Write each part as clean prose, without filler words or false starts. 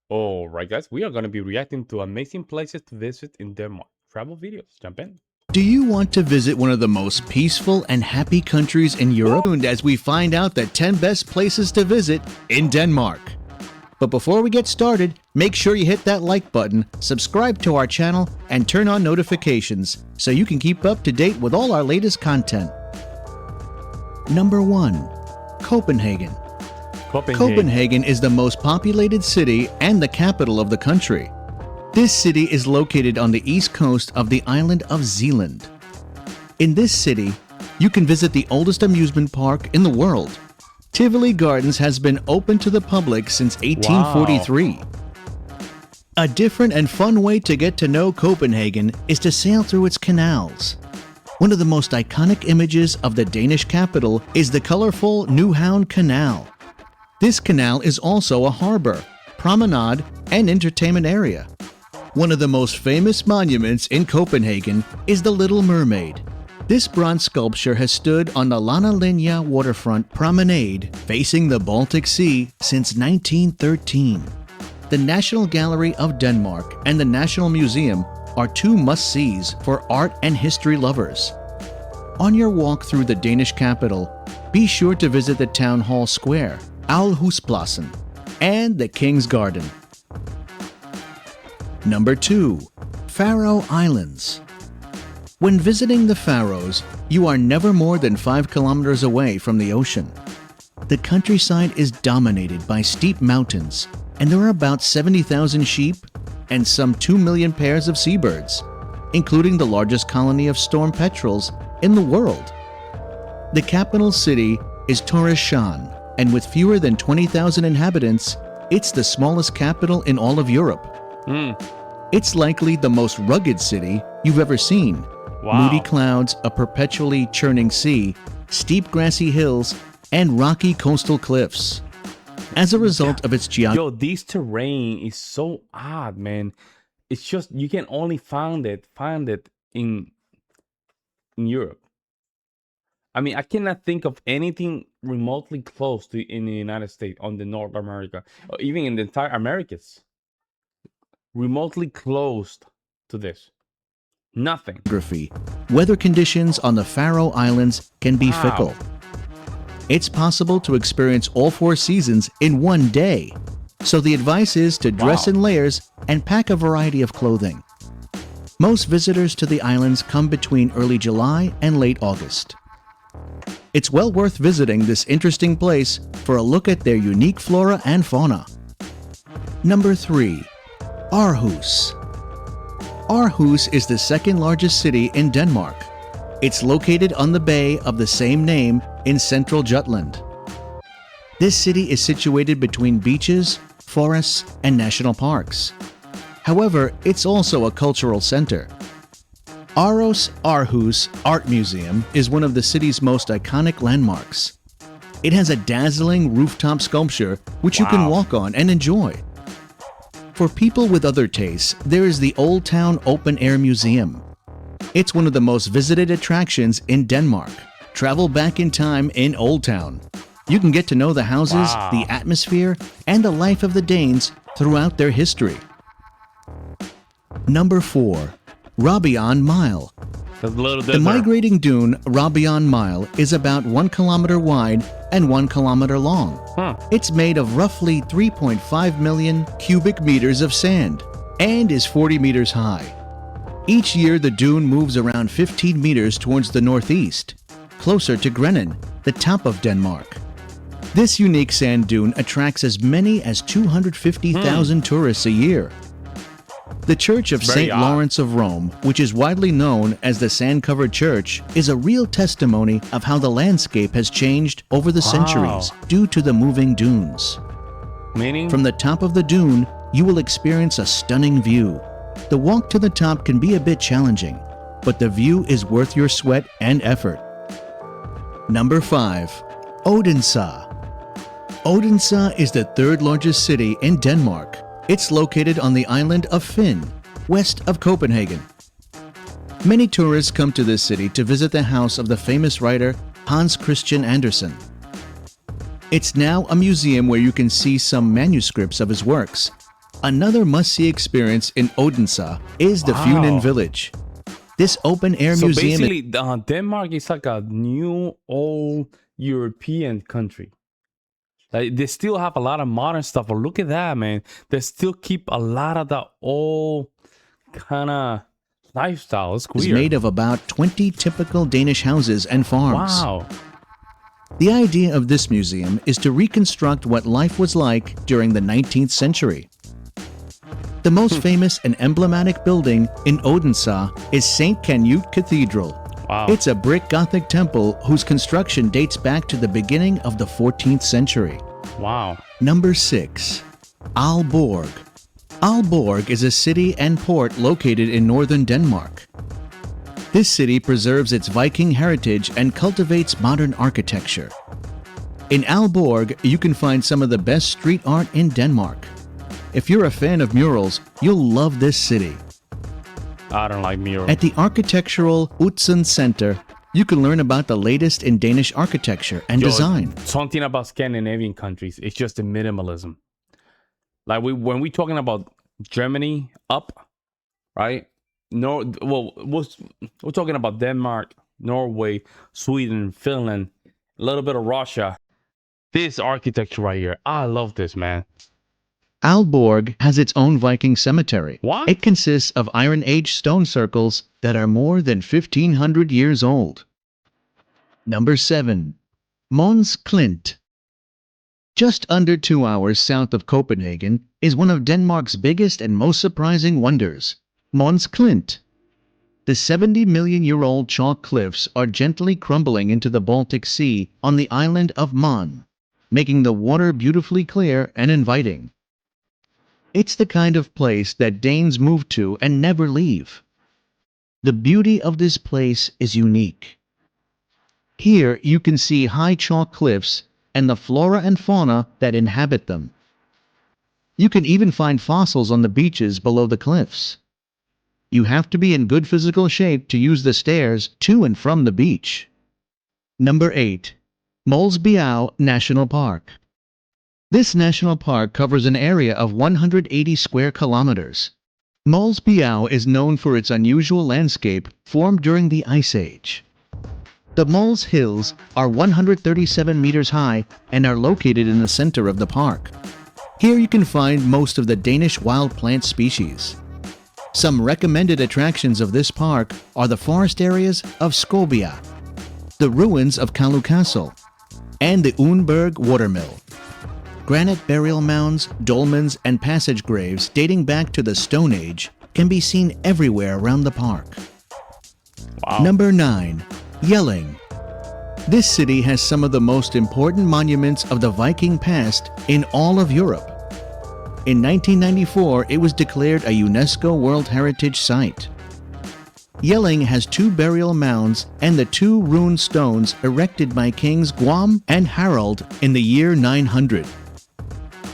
All right, guys, we are going to be reacting to amazing places to visit in Denmark. Travel videos, jump in. Do you want to visit one of the most peaceful and happy countries in Europe? As we find out the 10 best places to visit in Denmark. But before we get started, make sure you hit that like button, subscribe to our channel, and turn on notifications so you can keep up to date with all our latest content. Number 1. Copenhagen. Copenhagen is the most populated city and the capital of the country. This city is located on the east coast of the island of Zealand. In this city, you can visit the oldest amusement park in the world. Tivoli Gardens has been open to the public since 1843. Wow. A different and fun way to get to know Copenhagen is to sail through its canals. One of the most iconic images of the Danish capital is the colorful Nyhavn Canal. This canal is also a harbor, promenade, and entertainment area. One of the most famous monuments in Copenhagen is the Little Mermaid. This bronze sculpture has stood on the Lana Linja waterfront promenade facing the Baltic Sea since 1913. The National Gallery of Denmark and the National Museum are two must-sees for art and history lovers. On your walk through the Danish capital, be sure to visit the Town Hall Square, Aarhuspladsen, and the King's Garden. Number 2. Faroe Islands. When visiting the Faroes, you are never more than 5 kilometers away from the ocean. The countryside is dominated by steep mountains, and there are about 70,000 sheep and some 2 million pairs of seabirds, including the largest colony of storm petrels in the world. The capital city is Tórshavn, and with fewer than 20,000 inhabitants, it's the smallest capital in all of Europe. It's likely the most rugged city you've ever seen. Wow. Moody clouds, a perpetually churning sea, steep grassy hills, and rocky coastal cliffs. As a result of its geography... Yo, this terrain is so odd, man. It's just, you can only find it in Europe. I mean, I cannot think of anything remotely close to in the United States, on the North America, or even in the entire Americas. Remotely close to this. Nothing. Weather conditions on the Faroe Islands can be fickle. It's possible to experience all 4 seasons in one day, so the advice is to dress in layers and pack a variety of clothing. Most visitors to the islands come between early July and late August. It's well worth visiting this interesting place for a look at their unique flora and fauna. Number 3. Aarhus. Aarhus is the second largest city in Denmark. It's located on the bay of the same name in central Jutland. This city is situated between beaches, forests, and national parks. However, it's also a cultural center. Aarhus Art Museum is one of the city's most iconic landmarks. It has a dazzling rooftop sculpture which you can walk on and enjoy. For people with other tastes, there is the Old Town Open Air Museum. It's one of the most visited attractions in Denmark. Travel back in time in Old Town. You can get to know the houses, the atmosphere, and the life of the Danes throughout their history. Number 4. Rabian Mile. The migrating dune Rabian Mile is about 1 kilometer wide and 1 kilometer long. It's made of roughly 3.5 million cubic meters of sand and is 40 meters high. Each year the dune moves around 15 meters towards the northeast, closer to Grenland, the top of Denmark. This unique sand dune attracts as many as 250,000 tourists a year. The Church of St. Lawrence of Rome, which is widely known as the sand-covered church, is a real testimony of how the landscape has changed over the centuries due to the moving dunes. Meaning? From the top of the dune, you will experience a stunning view. The walk to the top can be a bit challenging, but the view is worth your sweat and effort. Number 5. Odense. Odense is the 3rd largest city in Denmark. It's located on the island of Fyn, west of Copenhagen. Many tourists come to this city to visit the house of the famous writer Hans Christian Andersen. It's now a museum where you can see some manuscripts of his works. Another must-see experience in Odense is the Funen Wow. Village. This open-air So museum basically, Denmark is like a new old European country. Like they still have a lot of modern stuff, but look at that, man. They still keep a lot of the old kind of lifestyle. It's is weird. made of about 20 typical Danish houses and farms. Wow. The idea of this museum is to reconstruct what life was like during the 19th century. The most famous and emblematic building in Odense is St. Canute Cathedral. Wow. It's a brick Gothic temple whose construction dates back to the beginning of the 14th century. Wow. Number 6. Aalborg. Aalborg is a city and port located in northern Denmark. This city preserves its Viking heritage and cultivates modern architecture. In Aalborg, you can find some of the best street art in Denmark. If you're a fan of murals, you'll love this city. I don't like murals. At the Architectural Utzon Center, you can learn about the latest in Danish architecture and design. Something about Scandinavian countries, it's just the minimalism. Like when we talking about Germany up, right? No, well, we're talking about Denmark, Norway, Sweden, Finland, a little bit of Russia. This architecture right here, I love this, man. Aalborg has its own Viking cemetery. What? It consists of Iron Age stone circles that are more than 1,500 years old. Number 7. Mons Klint. Just under 2 hours south of Copenhagen is one of Denmark's biggest and most surprising wonders, Mons Klint. The 70-million-year-old chalk cliffs are gently crumbling into the Baltic Sea on the island of Man, making the water beautifully clear and inviting. It's the kind of place that Danes move to and never leave. The beauty of this place is unique. Here you can see high chalk cliffs and the flora and fauna that inhabit them. You can even find fossils on the beaches below the cliffs. You have to be in good physical shape to use the stairs to and from the beach. Number 8. Molsbjerg National Park. This national park covers an area of 180 square kilometers. Molsbjerg is known for its unusual landscape formed during the Ice Age. The Mols Hills are 137 meters high and are located in the center of the park. Here you can find most of the Danish wild plant species. Some recommended attractions of this park are the forest areas of Skobia, the ruins of Kalu Castle, and the Uneberg Watermill. Granite burial mounds, dolmens, and passage graves dating back to the Stone Age can be seen everywhere around the park. Wow. Number 9. Jelling. This city has some of the most important monuments of the Viking past in all of Europe. In 1994, it was declared a UNESCO World Heritage Site. Jelling has 2 burial mounds and the 2 rune stones erected by Kings Guam and Harald in the year 900.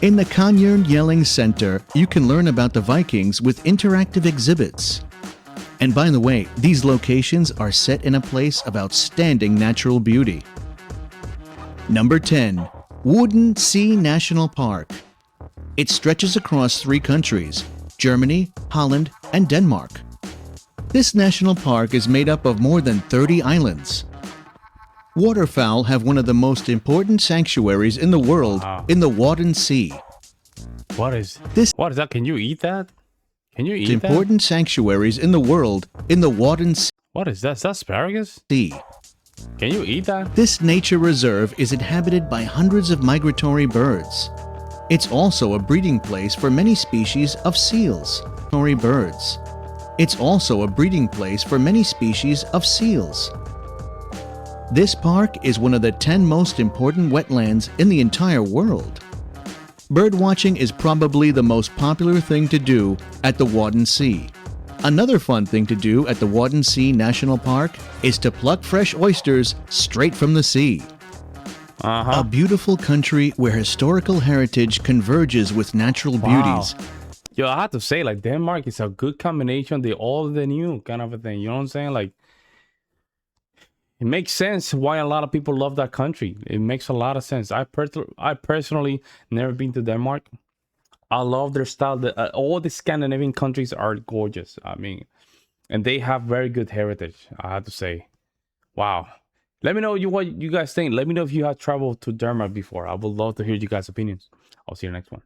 In the Konjern Jelling Center, you can learn about the Vikings with interactive exhibits. And by the way, these locations are set in a place of outstanding natural beauty. Number 10. Odense National Park. It stretches across 3 countries, Germany, Holland, and Denmark. This national park is made up of more than 30 islands. Waterfowl have one of the most important sanctuaries in the world in the Wadden Sea. What is This What is that? Can you eat that? Can you eat important sanctuaries in the world in the Wadden that? What is that? Is that asparagus? Sea. Can you eat that? This nature reserve is inhabited by hundreds of migratory birds. It's also a breeding place for many species of seals. Birds. It's also a breeding place for many species of seals. This park is one of the 10 most important wetlands in the entire world. Birdwatching is probably the most popular thing to do at the Wadden Sea. Another fun thing to do at the Wadden Sea National Park is to pluck fresh oysters straight from the sea. A beautiful country where historical heritage converges with natural beauties. Yo, I have to say, like, Denmark is a good combination. The old, the new kind of a thing. You know what I'm saying? Like, it makes sense why a lot of people love that country. It makes a lot of sense. I personally never been to Denmark. I love their style. All the Scandinavian countries are gorgeous. I mean, and they have very good heritage, I have to say. Wow. Let me know what you guys think. Let me know if you have traveled to Denmark before. I would love to hear you guys' opinions. I'll see you next one.